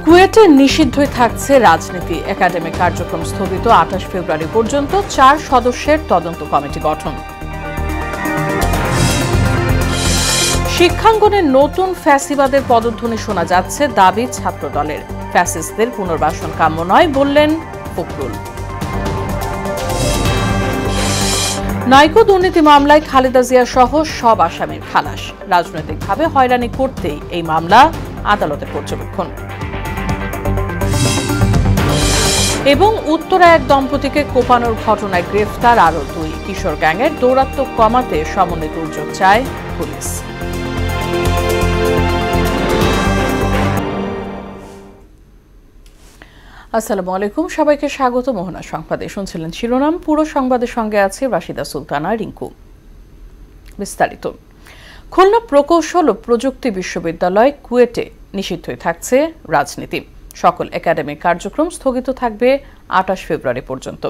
কুয়েটে নিষিদ্ধই থাকছে রাজনীতি। একাডেমিক কার্যক্রম স্থগিত। 28 ফেব্রুয়ারি পর্যন্ত 4 সদস্যের তদন্ত কমিটি গঠন। শিক্ষাঙ্গনে নতুন ফ্যাসিবাদের পদধ্বনি শোনা যাচ্ছে। দাবি ছাত্রদলের। ফ্যাসিস্টদের পুনর্বাসন কাম্য নয় বললেন ফখরুল। নাইকো দুর্নীতি মামলায় খালেদা জিয়া সহ সব আসামির খালাস। রাজনৈতিকভাবে হয়রানি করতেই এই মামলা, আদালতের পর্যবেক্ষণ। এবং উত্তরা এক দম্পতিকে কোপানোর ঘটনায় গ্রেফতার আরও 2। কিশোর গ্যাংয়ের দৌরাত্ম্য কমাতে সমন্বিত উদ্যোগ চায় পুলিশ। আসসালামু আলাইকুম, সবাইকে স্বাগত মোহনা সংবাদে। শুনছিলেন শিরোনাম, পুরো সংবাদের সঙ্গে আছে রাশিদা সুলতানা রিঙ্কু। বিস্তারিত। খুলনা প্রকৌশল ও প্রযুক্তি বিশ্ববিদ্যালয় কুয়েটে নিষিদ্ধই থাকছে রাজনীতি। সকল একাডেমিক কার্যক্রম স্থগিত থাকবে 28 ফেব্রুয়ারি পর্যন্ত।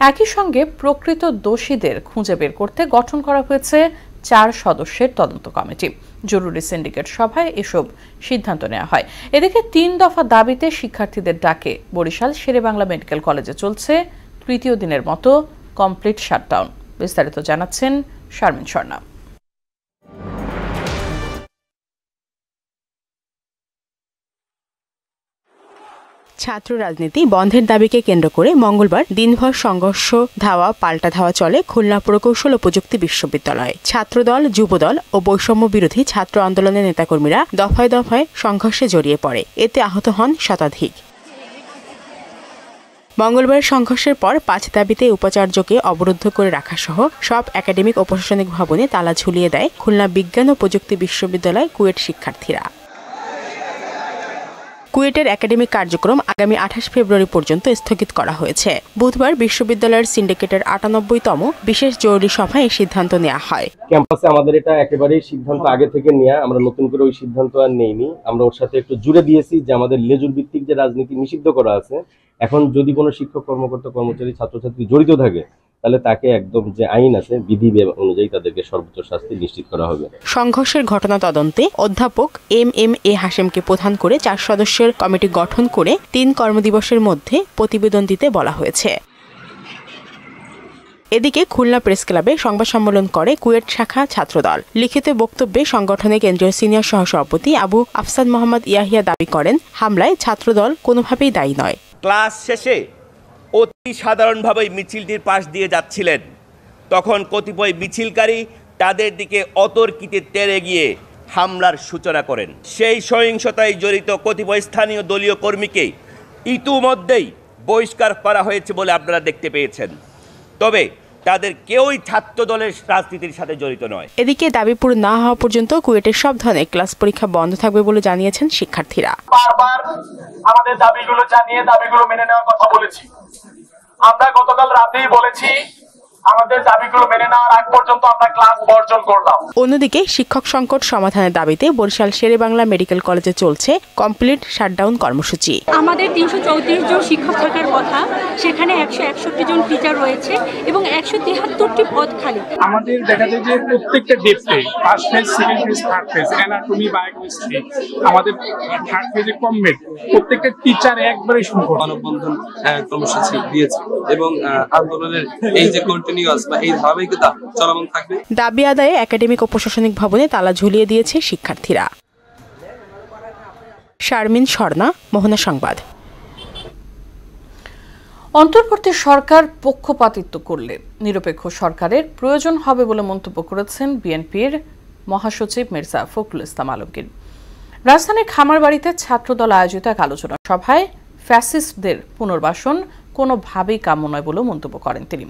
একই সঙ্গে প্রকৃত দোষীদের খুঁজে বের করতে গঠন করা হয়েছে 4 সদস্যের তদন্ত কমিটি। জরুরি সিন্ডিকেট সভায় এসব সিদ্ধান্ত নেওয়া হয়। এদিকে 3 দফা দাবিতে শিক্ষার্থীদের ডাকে বরিশাল শেরেবাংলা মেডিকেল কলেজে চলছে তৃতীয় দিনের মতো কমপ্লিট শাটডাউন। বিস্তারিত জানাচ্ছেন শারমিন স্বর্ণা। ছাত্র রাজনীতি বন্ধের দাবিকে কেন্দ্র করে মঙ্গলবার দিনভর সংঘর্ষ, ধাওয়া পাল্টা ধাওয়া চলে খুলনা প্রকৌশল ও প্রযুক্তি বিশ্ববিদ্যালয়ে। ছাত্রদল, যুবদল ও বৈষম্য বিরোধী ছাত্র আন্দোলনের নেতাকর্মীরা দফায় দফায় সংঘর্ষে জড়িয়ে পড়ে। এতে আহত হন শতাধিক। মঙ্গলবার সংঘর্ষের পর 5 দাবিতে উপাচার্যকে অবরুদ্ধ করে রাখা সহ সব একাডেমিক ও প্রশাসনিক ভবনে তালা ঝুলিয়ে দেয় খুলনা বিজ্ঞান ও প্রযুক্তি বিশ্ববিদ্যালয় কুয়েট শিক্ষার্থীরা। কুয়েটের একাডেমিক কার্যক্রম আগামী 28 ফেব্রুয়ারি পর্যন্ত স্থগিত করা হয়েছে। বুধবার বিশ্ববিদ্যালয়ের সিন্ডিকেটের 98তম বিশেষ জরুরি সভায় এই সিদ্ধান্ত নেওয়া হয়। ক্যাম্পাসে আমাদের এটা একেবারেই সিদ্ধান্ত আগে থেকে নেওয়া, আমরা নতুন করে ওই সিদ্ধান্ত আর নেইনি। আমরা ওর সাথে একটু জুড়ে দিয়েছি যে আমাদের লেজুর ভিত্তিক যে রাজনীতি নিষিদ্ধ করা আছে, এখন যদি কোনো শিক্ষক, কর্মকর্তা, কর্মচারী, ছাত্রছাত্রী জড়িত থাকে তাহলে তাকে একদম যে আইন আছে বিধি অনুযায়ী তাদেরকে সর্বোচ্চ শাস্তি নিশ্চিত করা হবে। সংঘর্ষের ঘটনা তদন্তে অধ্যাপক এম.এম.এ হাশেমকে প্রধান করে 4 সদস্যের কমিটি গঠন করে 3 কর্মদিবসের মধ্যে প্রতিবেদন দিতে বলা হয়েছে। এদিকে খুলনা প্রেস ক্লাবে সংবাদ সম্মেলন করে কুয়েট শাখা ছাত্রদল। লিখিত বক্তব্যে সংগঠনের কেন্দ্রীয় সিনিয়র সহসভাপতি আবু আফসাদ মোহাম্মদ ইয়াহিয়া দাবি করেন, হামলায় ছাত্রদল কোনোভাবেই দায়ী নয়। ক্লাস শেষে অতি সাধারণভাবে মিছিলটির পাশ দিয়ে যাচ্ছিলেন, তখন কতিপয় মিছিলকারী তাদের দিকে অতর্কিতে তেড়ে গিয়ে হামলার সূচনা করেন। সেই সহিংসতায় জড়িত কতিপয় স্থানীয় দলীয় কর্মীকে ইতিমধ্যেই বহিষ্কার করা হয়েছে বলে আপনারা দেখতে পেয়েছেন। তবে তাদের কেউই ছাত্র দলের রাজনীতির সাথে জড়িত নয়। এদিকে দাবি পূরণ না হওয়া পর্যন্ত কুয়েটের সব ধরনের ক্লাস পরীক্ষা বন্ধ থাকবে বলে জানিয়েছেন শিক্ষার্থীরা। বারবার আমাদের দাবিগুলো জানিয়ে দাবিগুলো মেনে নেওয়ার কথা বলেছি। আমরা গতকাল রাতেই বলেছি আমাদের দাবিগুলো মেনে নেওয়ার আগ পর্যন্ত আমরা ক্লাস বর্জন করলাম। অন্যদিকে শিক্ষক সংকট সমাধানের দাবিতে বরিশাল শেরেবাংলা মেডিকেল কলেজে চলছে কমপ্লিট শাটডাউন কর্মসূচি। আমাদের 334 জন শিক্ষক থাকার কথা, সেখানে 161 জন টিচার রয়েছে এবং 173টি পদ খালি। আমাদের দেখা যায় যে প্রত্যেকটা ডেপথে first phase, second phase, third phase, anatomy, biochemistry, আমাদের থার্ড ফেজে কমবেট প্রত্যেকটা টিচার একবারে সংকট। মানববন্ধন কর্মসূচি দিয়েছে এবং আন্দোলনের এই যে কন্টিনিউয়াস বা এই ধারাবাহিকতা চলমান থাকবে। দাবি আদায়ে একাডেমিক ও প্রশাসনিক ভবনে তালা ঝুলিয়ে দিয়েছে শিক্ষার্থীরা। শারমিন স্বর্ণা, মোহনা সংবাদ। অন্তর্বর্তী সরকার পক্ষপাতিত্ব করলে নিরপেক্ষ সরকারের প্রয়োজন হবে বলে মন্তব্য করেছেন বিএনপির মহাসচিব মির্জা ফখরুল ইসলাম আলমগীর। রাজধানীর খামারবাড়িতে ছাত্রদল আয়োজিত এক আলোচনা সভায় ফ্যাসিস্টদের পুনর্বাসন কোনোভাবেই কাম্য নয় বলে মন্তব্য করেন তিনি।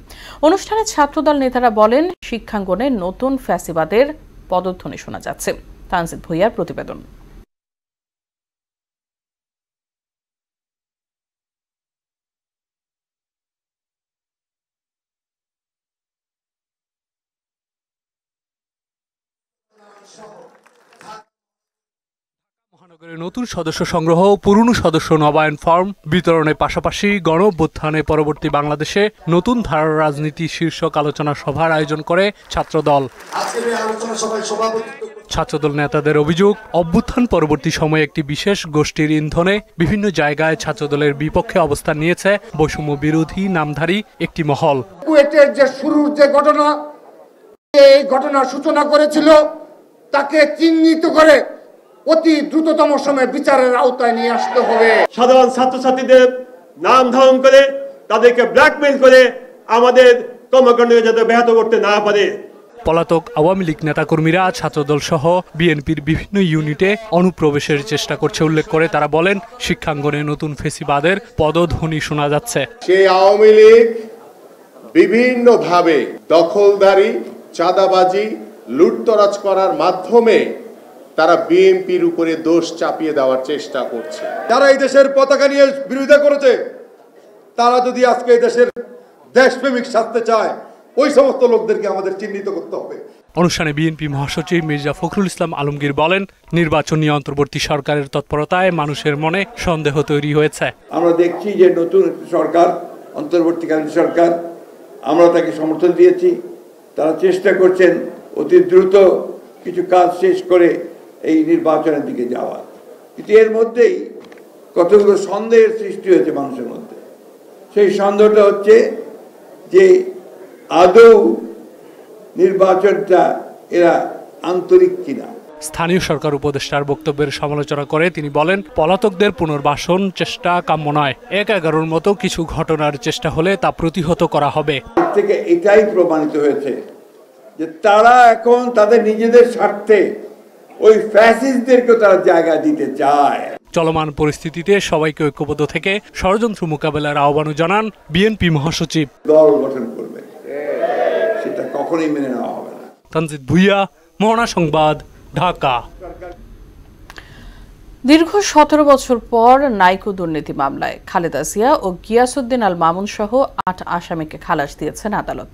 অনুষ্ঠানে ছাত্রদল নেতারা বলেন, শিক্ষাঙ্গনে নতুন ফ্যাসিবাদের পদধ্বনি শোনা যাচ্ছে। তানজিদ ভুঁইয়ার প্রতিবেদন। মহানগরের নতুন সদস্য সংগ্রহ, পুরনো সদস্য নবায়ন ফর্ম বিতরণের পাশাপাশি গণঅভ্যুত্থানে পরবর্তী বাংলাদেশে নতুন ধারার রাজনীতি শীর্ষক আলোচনা সভার আয়োজন করে ছাত্রদল। ছাত্রদল নেতাদের অভিযোগ, অভ্যুত্থান পরবর্তী সময়ে একটি বিশেষ গোষ্ঠীর ইন্ধনে বিভিন্ন জায়গায় ছাত্রদলের বিপক্ষে অবস্থান নিয়েছে বৈষম্য বিরোধী নামধারী একটি মহল। কুয়েটের যে শুরুর যে ঘটনা, এই ঘটনার সূচনা করেছিল, তাকে চিহ্নিত করে অতি দ্রুততম সময়ে বিচারের আওতায় নিয়ে আসতে হবে। সাধারণ ছাত্রছাত্রীদের নাম ধারণ করে তাদেরকে ব্ল্যাকমেইল করে আমাদের কর্মকাণ্ডকে যাতে ব্যাহত করতে না পারে। পলাতক আওয়ামী লীগ নেতাকর্মীরা ছাত্রদল সহ বিএনপির বিভিন্ন ইউনিটে অনুপ্রবেশের চেষ্টা করছে উল্লেখ করে তারা বলেন, শিক্ষাঙ্গনে নতুন ফেসিবাদের পদধ্বনি শোনা যাচ্ছে। সেই আওয়ামী লীগ বিভিন্নভাবে দখলদারি, চাঁদাবাজি, লুটতরাজ করার মাধ্যমে তারা বিএনপির উপরে দোষ চাপিয়ে দেওয়ার চেষ্টা করছে। যারা এই দেশের পতাকা নিয়ে বিরোধিতা করেছে, তারা যদি আজকে এই দেশের দেশপ্রেমিক সাজতে চায়, ওই সমস্ত লোকদেরকে আমাদের চিহ্নিত করতে হবে। অনুষ্ঠানে বিএনপি মহাসচিব মির্জা ফখরুল ইসলাম আলমগীর বলেন, নির্বাচন নিয়ে অন্তর্বর্তী সরকারের তৎপরতায় মানুষের মনে সন্দেহ তৈরি হয়েছে। আমরা দেখছি যে নতুন সরকার, অন্তর্বর্তীকালীন সরকার, আমরা তাকে সমর্থন দিয়েছি। তারা চেষ্টা করছেন অতি দ্রুত কিছু কাজ শেষ করে এই নির্বাচনের দিকে যাওয়া, কিন্তু এর মধ্যেই কতগুলো সন্দেহের সৃষ্টি হয়েছে মানুষের মধ্যে। সেই সন্দেহটা হচ্ছে যে আদৌ নির্বাচনটা এরা আন্তরিক কিনা। স্থানীয় সরকার উপদেষ্টার বক্তব্যের সমালোচনা করে তিনি বলেন, পলাতকদের পুনর্বাসন চেষ্টা কাম্য নয়। ১/১১ মতো কিছু ঘটনার চেষ্টা হলে তা প্রতিহত করা হবে। এর থেকে এটাই প্রমাণিত হয়েছে যে তারা এখন তাদের নিজেদের স্বার্থে ওই ফ্যাসিস্টদেরকে তারা জায়গা দিতে চায়। চলমান পরিস্থিতিতে সবাইকে ঐক্যবদ্ধ থেকে ষড়যন্ত্র মোকাবেলার আহ্বানও জানান বিএনপি মহাসচিব। দল গঠন করবে, সেটা কখনোই মেনে নেওয়া হবে না। তানজিদ ভুইয়া, মোহনা সংবাদ, ঢাকা। দীর্ঘ ১৭ বছর পর নাইকো দুর্নীতি মামলায় খালেদা জিয়া ও গিয়াসউদ্দিন আল মামুন সহ ৮ আসামিকে খালাস দিয়েছেন আদালত।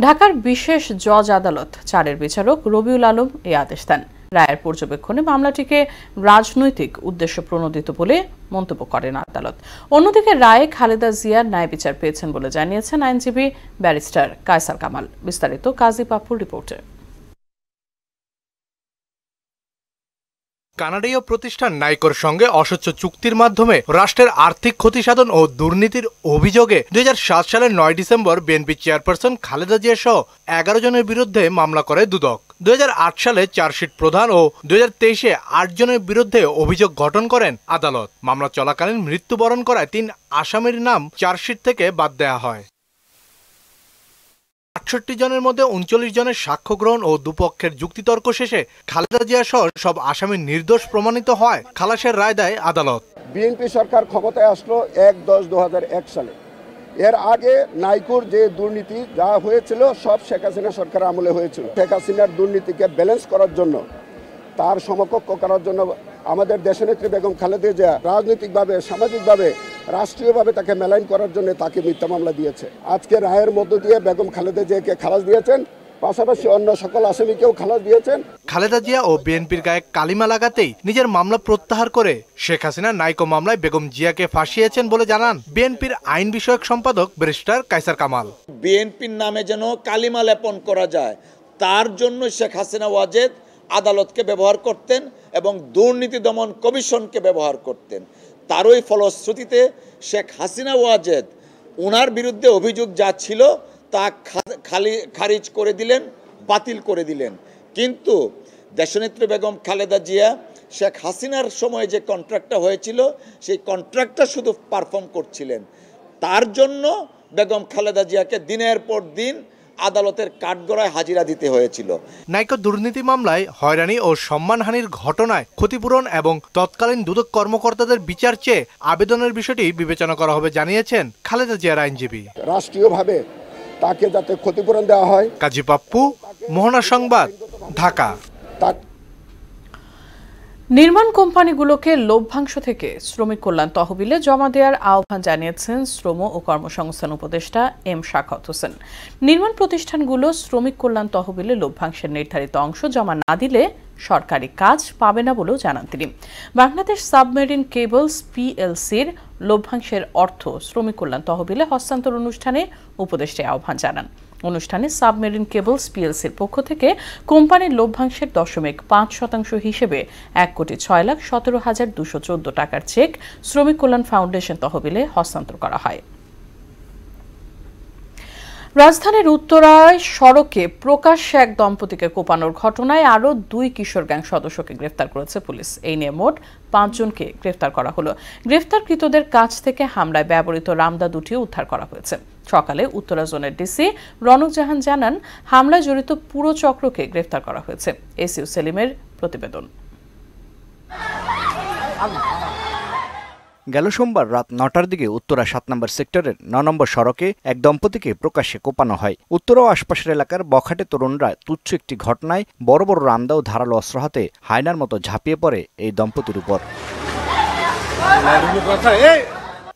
ঢাকার বিশেষ জজ আদালত ৪-এর বিচারক রবিউল আলম এই আদেশ দেন। রায়ের পর্যবেক্ষণে মামলাটিকে রাজনৈতিক উদ্দেশ্য প্রণোদিত বলে মন্তব্য করেন আদালত। অন্যদিকে রায়ে খালেদা জিয়ার ন্যায় বিচার পেয়েছেন বলে জানিয়েছেন আইনজীবী ব্যারিস্টার কায়সার কামাল। বিস্তারিত কাজী পাপ্পুর রিপোর্টে। কানাডীয় প্রতিষ্ঠান নাইকোর সঙ্গে অস্বচ্ছ চুক্তির মাধ্যমে রাষ্ট্রের আর্থিক ক্ষতি সাধন ও দুর্নীতির অভিযোগে ২০০৭ সালের ৯ December BNP chairperson Khaleda Zia সহ ১১ জনের বিরুদ্ধে মামলা করে দুদক। ২০০৮ সালে চার্জশিট প্রদান ও ২০২৩-এ ৮ জনের বিরুদ্ধে অভিযোগ গঠন করেন আদালত। মামলা চলাকালীন মৃত্যুবরণ করায় ৩ আসামির নাম চার্জশিট থেকে বাদ দেওয়া হয়। ৬৮ জনের মধ্যে ৩৯ জনের সাক্ষ্য গ্রহণ ও দুপক্ষের যুক্তিতর্ক শেষে খালেদা জিয়া সহ সব আসামি নির্দোষ প্রমাণিত হয়। খালাসের রায় দেয় আদালত। বিএনপি সরকার ক্ষমতায় আসলো ১/১০/২০০১ সালে। এর আগে নাইকোর যে দুর্নীতি যা হয়েছিল সব শেখ হাসিনা সরকার আমলে হয়েছিল। শেখ হাসিনার দুর্নীতিকে ব্যালেন্স করার জন্য, তার সমকক্ষ করার জন্য আমাদের দেশনেত্রী বেগম খালেদা জিয়া রাজনৈতিকভাবে, সামাজিকভাবে, রাষ্ট্রীয়ভাবে তাকে মেলাইন করার জন্য তাকে মিথ্যা মামলা দিয়েছে। আজকে রায়ের মধ্য দিয়ে বেগম খালেদা জিয়াকে খালাস দিয়েছেন, পাশাপাশি অন্য সকল আসামিকেও খালাস দিয়েছেন। খালেদা জিয়া ও বিএনপির গায়ে কালিমা লাগাতেই নিজের মামলা প্রত্যাহার করে শেখ হাসিনা নাইকো মামলায় বেগম জিয়াকে ফাঁসিয়েছেন বলে জানান বিএনপির আইন বিষয়ক সম্পাদক ব্যারিস্টার কায়সার কামাল। বিএনপির নামে যেন কালিমা লেপন করা যায়, তার জন্য শেখ হাসিনা ওয়াজেদ আদালতকে ব্যবহার করতেন এবং দুর্নীতি দমন কমিশনকে ব্যবহার করতেন। তারই ফলশ্রুতিতে শেখ হাসিনা ওয়াজেদ ওনার বিরুদ্ধে অভিযোগ যা ছিল তা খারিজ করে দিলেন, বাতিল করে দিলেন। কিন্তু দেশনেত্রী বেগম খালেদা জিয়া শেখ হাসিনার সময় যে কন্ট্রাক্টটা হয়েছিল সেই কন্ট্রাক্টটা শুধু পারফর্ম করছিলেন। তার জন্য বেগম খালেদা জিয়াকে দিনের পর দিন আদালতের কাঠগড়ায় হাজিরা দিতে হয়েছিল। নাইকো দুর্নীতি মামলায় হয়রানি ও সম্মানহানির ঘটনায় ক্ষতিপূরণ এবং তৎকালীন দুদক কর্মকর্তাদের বিচার চেয়ে আবেদনের বিষয়টি বিবেচনা করা হবে জানিয়েছেন খালেদা জিয়ার আইনজীবী। রাষ্ট্রীয়ভাবে তাকে যাতে ক্ষতিপূরণ দেওয়া হয়। কাজী পাপ্পু, মোহনা সংবাদ, ঢাকা। নির্মাণ কোম্পানিগুলোকে লভ্যাংশ থেকে শ্রমিক কল্যাণ তহবিলে জমা দেওয়ার আহ্বান জানিয়েছেন শ্রম ও কর্মসংস্থান উপদেষ্টা এম শাখাওয়াত হোসেন। নির্মাণ প্রতিষ্ঠানগুলো শ্রমিক কল্যাণ তহবিলে লভ্যাংশের নির্ধারিত অংশ জমা না দিলে সরকারি কাজ পাবে না বলেও জানান তিনি। বাংলাদেশ সাবমেরিন কেবলস পিএলসির লভ্যাংশের অর্থ শ্রমিক কল্যাণ তহবিলে হস্তান্তর অনুষ্ঠানে উপদেষ্টা আহ্বান জানান। অনুষ্ঠানে সাবমেরিন কেবলস পিএলসির পক্ষ থেকে কোম্পানির লভ্যাংশের 0.5% হিসেবে 1,06,17,214 টাকার চেক শ্রমিক কল্যাণ ফাউন্ডেশন তহবিলে হস্তান্তর করা হয়। রাজধানীর উত্তরায় সড়কে প্রকাশ্যে এক দম্পতিকে কোপানোর ঘটনায় আরও 2 কিশোর গ্যাং সদস্যকে গ্রেফতার করেছে পুলিশ। এই নিয়ে মোট 5 জনকে গ্রেফতার করা হলো। গ্রেফতারকৃতদের কাছ থেকে হামলায় ব্যবহৃত রামদা দুটিও উদ্ধার করা হয়েছে। সকালে উত্তরা জোনের ডিসি রনক জাহান জানান, হামলায় জড়িত পুরো চক্রকে গ্রেফতার করা হয়েছে। এসইউ সেলিমের প্রতিবেদন। গেল সোমবার রাত 9টার দিকে উত্তরা 7 নম্বর সেক্টরের 9 নম্বর সড়কে এক দম্পতিকে প্রকাশ্যে কোপানো হয়। উত্তরা ও আশপাশের এলাকার বখাটে তরুণরা তুচ্ছ একটি ঘটনায় বড় বড় রামদা ও ধারালো অস্ত্র হাতে হায়নার মতো ঝাঁপিয়ে পড়ে এই দম্পতির উপর।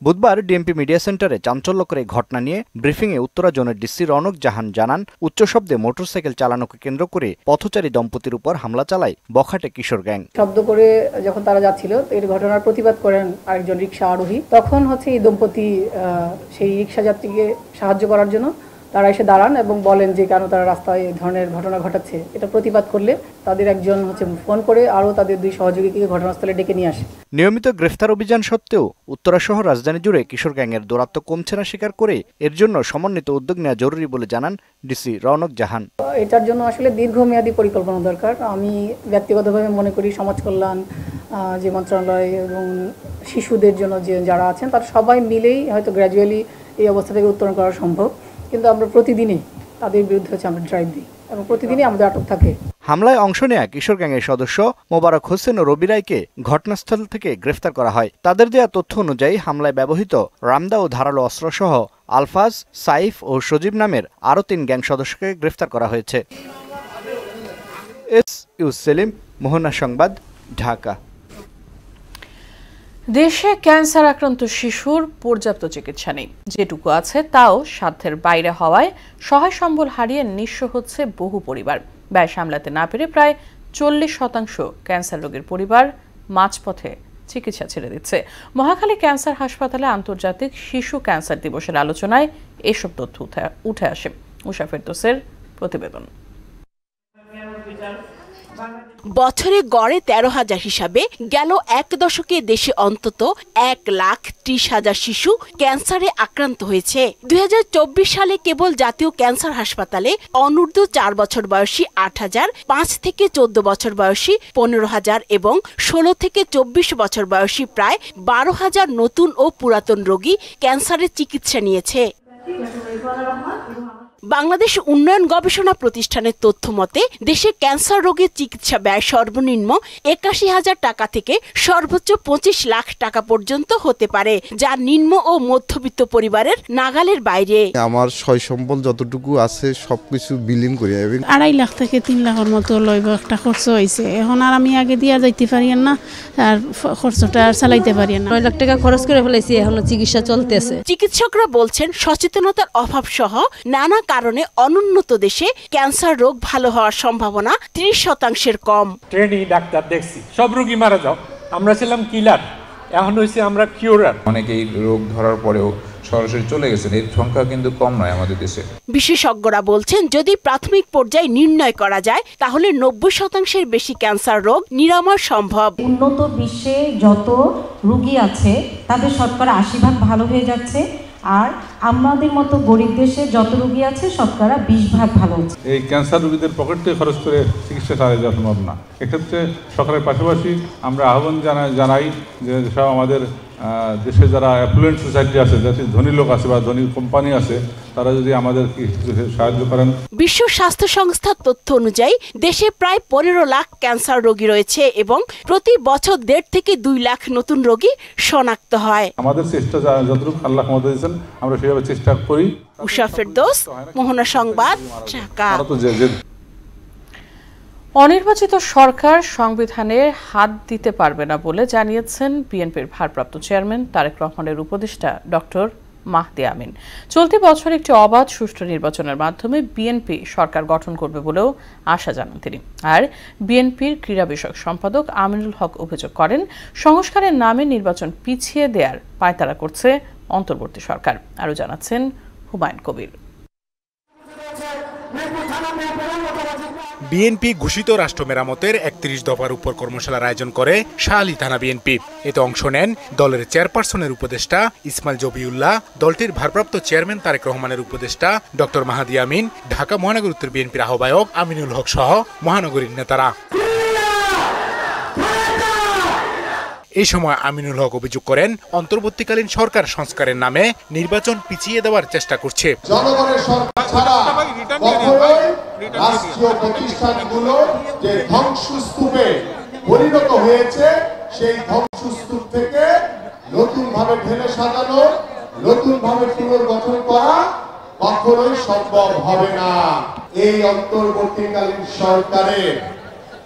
বুধবার ডিএমপি মিডিয়া সেন্টারে চাঞ্চল্যকর এই ঘটনা নিয়ে ব্রিফিংয়ে উত্তরা জোনের ডিসি রনক জাহান জানান, উচ্চ শব্দে মোটরসাইকেল চালানোকে কেন্দ্র করে পথচারী দম্পতির উপর হামলা চালায় বখাটে কিশোর গ্যাং। শব্দ করে যখন তারা যাচ্ছিল, এই ঘটনার প্রতিবাদ করেন আরেকজন রিকশা আরোহী। তখন এই দম্পতি সেই রিকশা যাত্রীকে সাহায্য করার জন্য তারা এসে দাঁড়ান এবং বলেন যে কেন তারা রাস্তায় এই ধরনের ঘটনা ঘটাচ্ছে। এটা প্রতিবাদ করলে তাদের একজন ফোন করে আরও তাদের 2 সহযোগীকে ঘটনাস্থলে ডেকে নিয়ে আসে। নিয়মিত গ্রেফতার অভিযান সত্ত্বেও উত্তরা সহ রাজধানী জুড়ে কিশোর গ্যাংয়ের দৌরাত্ম্য কমছে না স্বীকার করে এর জন্য সমন্বিত উদ্যোগ নেওয়া জরুরি বলে জানান ডিসি রনক জাহান। এটার জন্য আসলে দীর্ঘমেয়াদী পরিকল্পনা দরকার। আমি ব্যক্তিগতভাবে মনে করি সমাজ কল্যাণ যে মন্ত্রণালয় এবং শিশুদের জন্য যে যারা আছেন তারা সবাই মিলেই হয়তো গ্র্যাজুয়ালি এই অবস্থা থেকে উত্তরণ করা সম্ভব। কিন্তু আমরা প্রতিদিনই তাদের বিরুদ্ধে আমরা ড্রাইভ দিই এবং প্রতিদিনই আমাদের আটক থাকে। হামলায় অংশ নেয়া কিশোর গ্যাংয়ের সদস্য মোবারক হোসেন ও রবি রায়কে ঘটনাস্থল থেকে গ্রেফতার করা হয়। তাদের দেয়া তথ্য অনুযায়ী হামলায় ব্যবহৃত রামদা ও ধারালো অস্ত্রসহ আলফাজ, সাইফ ও সজীব নামের আরও 3 গ্যাং সদস্যকে গ্রেফতার করা হয়েছে। এসইউ সেলিম, মোহনা সংবাদ, ঢাকা। দেশে ক্যান্সার আক্রান্ত শিশুর পর্যাপ্ত চিকিৎসা নেই। যেটুকু আছে তাও সাধ্যের বাইরে হওয়ায় সহায় সম্বল হারিয়ে নিঃস্ব হচ্ছে বহু পরিবার। ব্যয় সামলাতে না পেরে প্রায় 40% ক্যান্সার রোগীর পরিবার মাঝপথে চিকিৎসা ছেড়ে দিচ্ছে। মহাখালী ক্যান্সার হাসপাতালে আন্তর্জাতিক শিশু ক্যান্সার দিবসের আলোচনায় এসব তথ্য উঠে আসে। উষা ফেরদৌসের প্রতিবেদন। বছরে গড়ে 13,000 হিসাবে গেল 1 দশকে দেশে অন্তত 1,30,000 শিশু ক্যান্সারে আক্রান্ত হয়েছে। 2024 সালে কেবল জাতীয় ক্যান্সার হাসপাতালে অনূর্ধ্ব 4 বছর বয়সী 8,000, 5 থেকে 14 বছর বয়সী 15,000 এবং 16 থেকে 24 বছর বয়সী প্রায় 12,000 নতুন ও পুরাতন রোগী ক্যান্সারের চিকিৎসা নিয়েছে। বাংলাদেশ উন্নয়ন গবেষণা প্রতিষ্ঠানের তথ্য মতে দেশে ক্যান্সার রোগের চিকিৎসা ব্যয় সর্বনিম্ন 81,000 টাকা থেকে সর্বোচ্চ 25 লাখ টাকা পর্যন্ত হতে পারে, যা নিম্ন ও মধ্যবিত্ত পরিবারের নাগালের বাইরে। আমার সয় সম্বল যতটুকু আছে সবকিছু বিলীন করে 2.5 লাখ থেকে 3 লাখের মতো লইব একটা খরচ হয়েছে। এখন আর আমি আগে দিয়া যাইতে পারি না, আর খরচটা আর চালাইতে পারি না। 9 লাখ টাকা খরচ করে ফেলেছি, এখনো চিকিৎসা চলতেছে। চিকিৎসকরা বলছেন সচেতনতার অভাব সহ নানা কারণে অনুন্নত দেশে ক্যান্সার রোগ ভালো হওয়ার সম্ভাবনা 30% কম। ট্রেনি ডাক্তার দেখছি, সব রোগী মারা যাও, আমরা ছিলাম কিলার, এখন হইছে আমরা কিউরার। অনেকেই রোগ ধরার পরেও সরাসরি চলে গেছেন, এর সংখ্যা কিন্তু কম নয় আমাদের দেশে। বিশেষজ্ঞরা বলছেন যদি প্রাথমিক পর্যায়ে নির্ণয় করা যায় তাহলে 90% বেশি ক্যান্সার রোগ নিরাময় সম্ভব। উন্নত বিশ্বে যত রোগী আছে তাদের শতকরা 80% ভালো হয়ে যাচ্ছে, আর আমাদের মতো গরিব দেশে যত রোগী আছে শতকরা 20% ভালো হচ্ছে। এই ক্যান্সার রোগীদের পকেট থেকে খরচ করে চিকিৎসা চালিয়ে যাওয়া সম্ভব না। এক্ষেত্রে সরকারের পাশাপাশি আমরা আহ্বান জানাই যে সব আমাদের দেশে যারা অ্যাফ্লুয়েন্ট সোসাইটি আছে, যাতে ধনী লোক আছে বা ধনী কোম্পানি আছে, তারা যদি আমাদের সাহায্য করেন। বিশ্ব স্বাস্থ্য সংস্থার তথ্য অনুযায়ী দেশে প্রায় 15 লাখ ক্যান্সার রোগী রয়েছে এবং প্রতি বছর 1.5 থেকে 2 লাখ নতুন রোগী শনাক্ত হয়। আমাদের চেষ্টা যতটুকু আল্লাহ ক্ষমতা দিয়েছেন আমরা সেভাবে চেষ্টা করি। উষা ফেরদৌস, মোহনা সংবাদ, ঢাকা। অনির্বাচিত সরকার সংবিধানে হাত দিতে পারবে না বলে জানিয়েছেন বিএনপির ভারপ্রাপ্ত চেয়ারম্যান তারেক রহমানের উপদেষ্টা ডক্টর মাহদি আমিন। চলতি বছর একটি অবাধ সুষ্ঠু নির্বাচনের মাধ্যমে বিএনপি সরকার গঠন করবে বলেও আশা জানান তিনি। আর বিএনপির ক্রীড়া বিষয়ক সম্পাদক আমিনুল হক অভিযোগ করেন সংস্কারের নামে নির্বাচন পিছিয়ে দেওয়ার পায়তারা করছে অন্তর্বর্তী সরকার। আরও জানাচ্ছেন হুমায়ুন কবির। বিএনপি ঘোষিত রাষ্ট্র মেরামতের ৩১ দফার উপর কর্মশালার আয়োজন করে শাহলী থানা বিএনপি। এতে অংশ নেন দলের চেয়ারপারসনের উপদেষ্টা ইসমাইল জবিউল্লাহ, দলটির ভারপ্রাপ্ত চেয়ারম্যান তারেক রহমানের উপদেষ্টা ডক্টর মাহাদি আমিন, ঢাকা মহানগর উত্তর বিএনপির আহ্বায়ক আমিনুল হক সহ মহানগরীর নেতারা। এই সময় আমিনুল হক অভিযোগ করেন, অন্তর্বর্তীকালীন সরকার সংস্কারের নামে নির্বাচন পিছিয়ে দেওয়ার চেষ্টা করছে। জনগণের সরকার ছাড়া কখনোই রাষ্ট্রীয় প্রতিষ্ঠানগুলো যে ধ্বংসস্তূপে পরিণত হয়েছে, সেই ধ্বংসস্তূপ থেকে নতুনভাবে ঢেলে সাজানো, নতুনভাবে পুনর্গঠন করা কখনোই সম্ভব হবে না। এই অন্তর্বর্তীকালীন সরকারের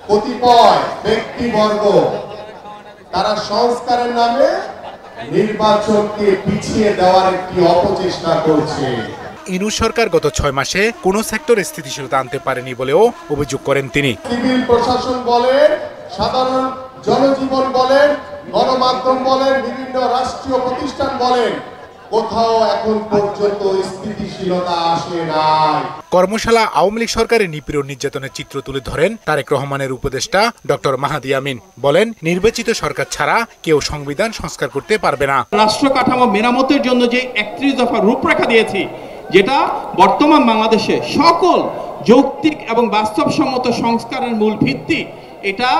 কতিপয় ব্যক্তিবর্গ তারা সংস্কারের নামে নির্বাচনকে পিছিয়ে দেওয়ার একটি অপচেষ্টা করছে। ইউনূস সরকার গত ৬ মাসে কোন সেক্টরে স্থিতিশীলতা আনতে পারেনি বলেও অভিযোগ করেন তিনি। সিভিল প্রশাসন বলেন, সাধারণ জনজীবন বলেন, গণমাধ্যম বলেন, বিভিন্ন রাষ্ট্রীয় প্রতিষ্ঠান বলেন, কোথাও এখন পর্যন্ত স্থিতিশীলতা আসে নাই। কর্মশালা আওয়ামী লীগ সরকারের নিপীড়ন নির্যাতনের চিত্র তুলে ধরেন তারেক রহমানের উপদেষ্টা ডক্টর মাহাদি আমিন। বলেন, নির্বাচিত সরকার ছাড়া কেউ সংবিধান সংস্কার করতে পারবে না। রাষ্ট্র কাঠামো মেরামতের জন্য যে ৩১ দফা রূপরেখা দিয়েছি, যেটা বর্তমান বাংলাদেশে সকল যৌক্তিক এবং বাস্তবসম্মত সংস্কারের মূল ভিত্তি, এটা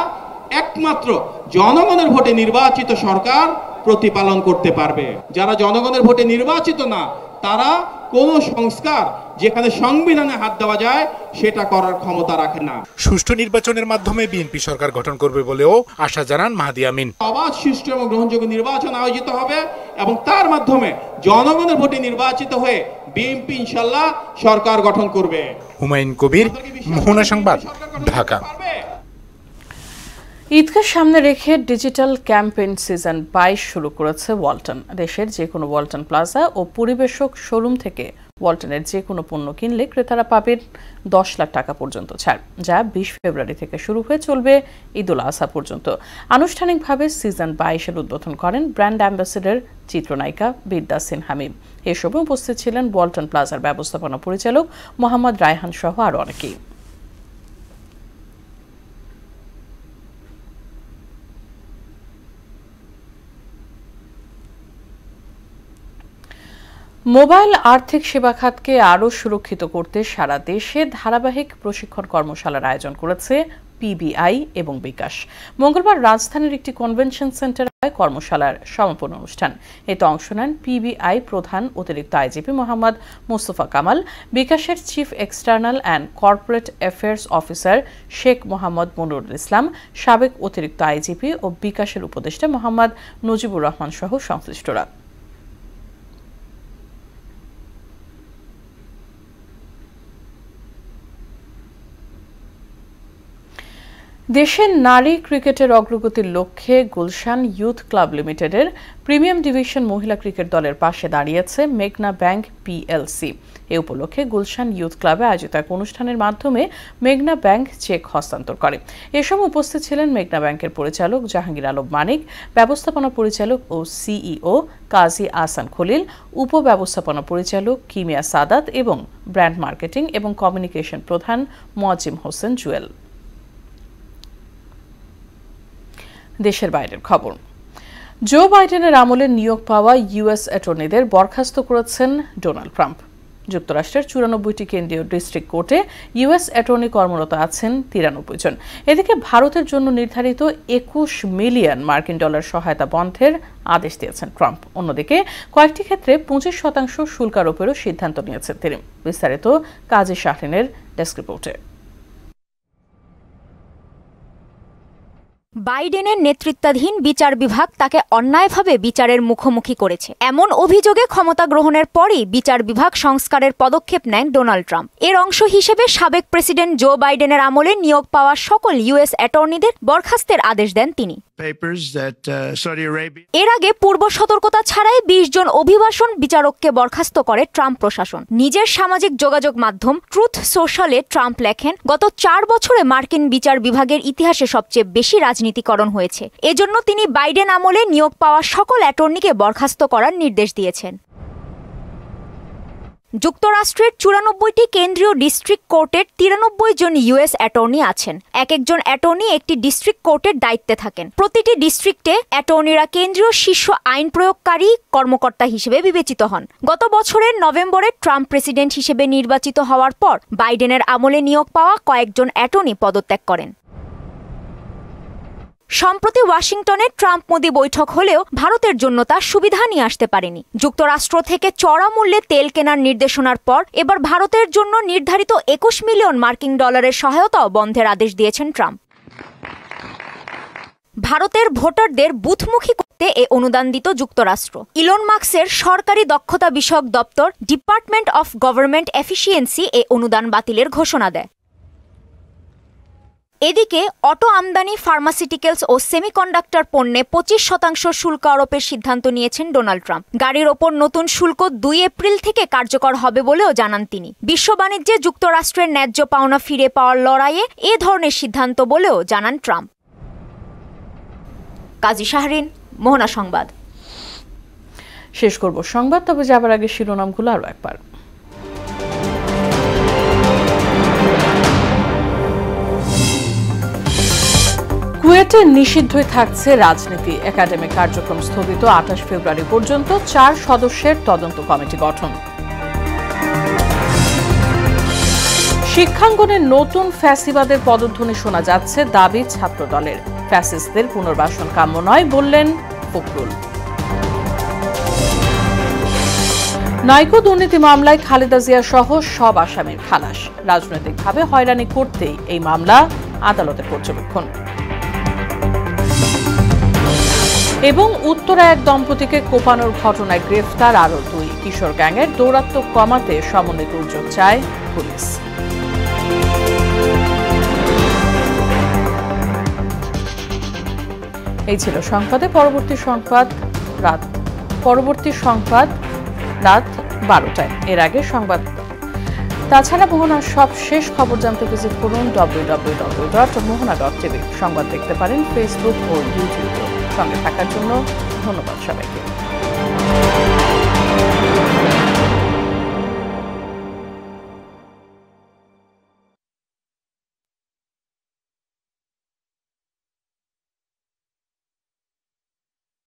একমাত্র জনগণের ভোটে নির্বাচিত সরকার প্রতিপালন করতে পারবে। যারা জনগণের ভোটে নির্বাচিত না, তারা কোনো সংস্কার যেখানে সংবিধানে হাত দেওয়া যায় সেটা করার ক্ষমতা রাখে না। সুষ্ঠু নির্বাচনের মাধ্যমে বিএনপি সরকার গঠন করবে বলেও আশা জানান মাহাদি আমিন। অবাধ, সুষ্ঠু এবং গ্রহণযোগ্য নির্বাচন আয়োজিত হবে এবং তার মাধ্যমে জনগণের ভোটে নির্বাচিত হয়ে বিএনপি ইনশাআল্লাহ সরকার গঠন করবে। হুমায়ুন কবির, মোহনা সংবাদ, ঢাকা। ঈদকে সামনে রেখে ডিজিটাল ক্যাম্পেইন সিজন 22 শুরু করেছে ওয়ালটন। দেশের যে কোনো ওয়ালটন প্লাজা ও পরিবেশক শোরুম থেকে ওয়ালটনের যে কোনো পণ্য কিনলে ক্রেতারা পাবেন 10 লাখ টাকা পর্যন্ত ছাড়, যা 20 ফেব্রুয়ারি থেকে শুরু হয়ে চলবে ঈদুল আজহা পর্যন্ত। আনুষ্ঠানিকভাবে সিজন 22-এর উদ্বোধন করেন ব্র্যান্ড অ্যাম্বাসেডর চিত্রনায়িকা বিদ্যা সিনহা মিম। এ সময় উপস্থিত ছিলেন ওয়ালটন প্লাজার ব্যবস্থাপনা পরিচালক মোহাম্মদ রায়হান সহ আরও অনেকেই। মোবাইল আর্থিক সেবা খাতকে আরও সুরক্ষিত করতে সারা দেশে ধারাবাহিক প্রশিক্ষণ কর্মশালার আয়োজন করেছে পিবিআই এবং বিকাশ। মঙ্গলবার রাজধানীর একটি কনভেনশন সেন্টারে হয় কর্মশালার সমাপন অনুষ্ঠান। এতে অংশ নেন পিবিআই প্রধান অতিরিক্ত আইজিপি মোহাম্মদ মোস্তফা কামাল, বিকাশের chief external and corporate affairs officer Sheikh Mohammad Monirul Islam, সাবেক অতিরিক্ত আইজিপি ও বিকাশের উপদেষ্টা মোহাম্মদ নজিবুর রহমান সহ সংশ্লিষ্টরা। দেশের নারী ক্রিকেটের অগ্রগতির লক্ষ্যে গুলশান ইউথ ক্লাব লিমিটেডের প্রিমিয়াম ডিভিশন মহিলা ক্রিকেট দলের পাশে দাঁড়িয়েছে মেঘনা ব্যাংক পিএলসি। এ উপলক্ষে গুলশান ইউথ ক্লাবে আয়োজিত এক অনুষ্ঠানের মাধ্যমে মেঘনা ব্যাংক চেক হস্তান্তর করে। এ সময় উপস্থিত ছিলেন মেঘনা ব্যাংকের পরিচালক জাহাঙ্গীর আলম মানিক, ব্যবস্থাপনা পরিচালক ও সিইও কাজী আহসান খলিল, উপব্যবস্থাপনা পরিচালক কিমিয়া সাদাত এবং ব্র্যান্ড মার্কেটিং এবং কমিউনিকেশন প্রধান মোয়াজ্জিম হোসেন জুয়েল। দেশের বাইরের খবর। জো বাইডেনের আমলে নিয়োগ পাওয়া ইউএস অ্যাটর্নিদের বরখাস্ত করেছেন ডোনাল্ড ট্রাম্প। যুক্তরাষ্ট্রের 94টি কেন্দ্রীয় ডিস্ট্রিক্ট কোর্টে ইউএস অ্যাটর্নি কর্মরত আছেন 93 জন। এদিকে ভারতের জন্য নির্ধারিত 21 মিলিয়ন মার্কিন ডলার সহায়তা বন্ধের আদেশ দিয়েছেন ট্রাম্প। অন্যদিকে কয়েকটি ক্ষেত্রে 25% শুল্ক আরোপেরও সিদ্ধান্ত নিয়েছেন তিনি। বিস্তারিত কাজী শাহরিনের ডেস্ক রিপোর্টে। বাইডেনের নেতৃত্বাধীন বিচার বিভাগ তাকে অন্যায়ভাবে বিচারের মুখোমুখি করেছে, এমন অভিযোগে ক্ষমতা গ্রহণের পরই বিচার বিভাগ সংস্কারের পদক্ষেপ নেন ডোনাল্ড ট্রাম্প। এর অংশ হিসেবে সাবেক প্রেসিডেন্ট জো বাইডেনের আমলে নিয়োগ পাওয়া সকল ইউএস অ্যাটর্নিদের বরখাস্তের আদেশ দেন তিনি। এর আগে পূর্ব সতর্কতা ছাড়াই 20 জন অভিবাসন বিচারককে বরখাস্ত করে ট্রাম্প প্রশাসন। নিজের সামাজিক যোগাযোগ মাধ্যম ট্রুথ সোশ্যালে ট্রাম্প লেখেন, গত 4 বছরে মার্কিন বিচার বিভাগের ইতিহাসে সবচেয়ে বেশি রাজনীতিকরণ হয়েছে। এজন্য তিনি বাইডেন আমলে নিয়োগ পাওয়া সকল অ্যাটর্নিকে বরখাস্ত করার নির্দেশ দিয়েছেন। যুক্তরাষ্ট্রের 94টি কেন্দ্রীয় ডিস্ট্রিক্ট কোর্টের 93 জন ইউএস অ্যাটর্নি আছেন। একজন অ্যাটর্নি একটি ডিস্ট্রিক্ট কোর্টের দায়িত্বে থাকেন। প্রতিটি ডিস্ট্রিক্টে অ্যাটর্নিরা কেন্দ্রীয় শীর্ষ আইন প্রয়োগকারী কর্মকর্তা হিসেবে বিবেচিত হন। গত বছরের নভেম্বরে ট্রাম্প প্রেসিডেন্ট হিসেবে নির্বাচিত হওয়ার পর বাইডেনের আমলে নিয়োগ পাওয়া কয়েকজন অ্যাটর্নি পদত্যাগ করেন। সম্প্রতি ওয়াশিংটনে ট্রাম্প মোদি বৈঠক হলেও ভারতের জন্য তা সুবিধা নিয়ে আসতে পারেনি। যুক্তরাষ্ট্র থেকে চড়া মূল্যে তেল কেনার নির্দেশনার পর এবার ভারতের জন্য নির্ধারিত 21 মিলিয়ন মার্কিন ডলারের সহায়তাও বন্ধের আদেশ দিয়েছেন ট্রাম্প। ভারতের ভোটারদের বুথমুখী করতে এ অনুদান দিত যুক্তরাষ্ট্র। ইলন মাস্কের সরকারি দক্ষতা বিষয়ক দপ্তর ডিপার্টমেন্ট অফ গভর্নমেন্ট এফিসিয়েন্সি এ অনুদান বাতিলের ঘোষণা দেয়। এদিকে অটো আমদানি, ফার্মাসিউটিক্যালস ও সেমিকন্ডাক্টর পণ্যে 25% শুল্ক আরোপের সিদ্ধান্ত নিয়েছেন ডোনাল্ড ট্রাম্প। গাড়ির ওপর নতুন শুল্ক 2 এপ্রিল থেকে কার্যকর হবে বলেও জানান তিনি। বিশ্ব বাণিজ্যে যুক্তরাষ্ট্রের ন্যায্য পাওনা ফিরে পাওয়ার লড়াইয়ে এ ধরনের সিদ্ধান্ত বলেও জানান ট্রাম্প। কাজী শাহরিন, মোহনা সংবাদ। শেষ করব সংবাদ, তবে যাবার আগে শিরোনামগুলো আরো একবার। কুয়েটে নিষিদ্ধই থাকছে রাজনীতি। একাডেমিক কার্যক্রম স্থগিত। 28 ফেব্রুয়ারি পর্যন্ত 4 সদস্যের তদন্ত কমিটি গঠন। শিক্ষাঙ্গনে নতুন ফ্যাসিবাদের পদধ্বনি শোনা যাচ্ছে, দাবি ছাত্রদলের। ফ্যাসিস্টদের পুনর্বাসন কাম্য নয় বললেন ফখরুল। নাইকো দুর্নীতি মামলায় খালেদা জিয়া সহ সব আসামির খালাস। রাজনৈতিকভাবে হয়রানি করতেই এই মামলা, আদালতের পর্যবেক্ষণ। এবং উত্তরা এক দম্পতিকে কোপানোর ঘটনায় গ্রেফতার আরও 2। কিশোর গ্যাংয়ের দৌরাত্ম্য কমাতে সমন্বিত উদ্যোগ চায় পুলিশ। এই ছিল সংবাদে। পরবর্তী সংবাদ রাত 12টায়। এর আগে সংবাদ তাছাড়া মোহনার সব শেষ খবর জানতে ভিজিট করুন www.mohana.tv। সংবাদ দেখতে পারেন ফেসবুক ও ইউটিউবে। সঙ্গে থাকার জন্য ধন্যবাদ সবাইকে।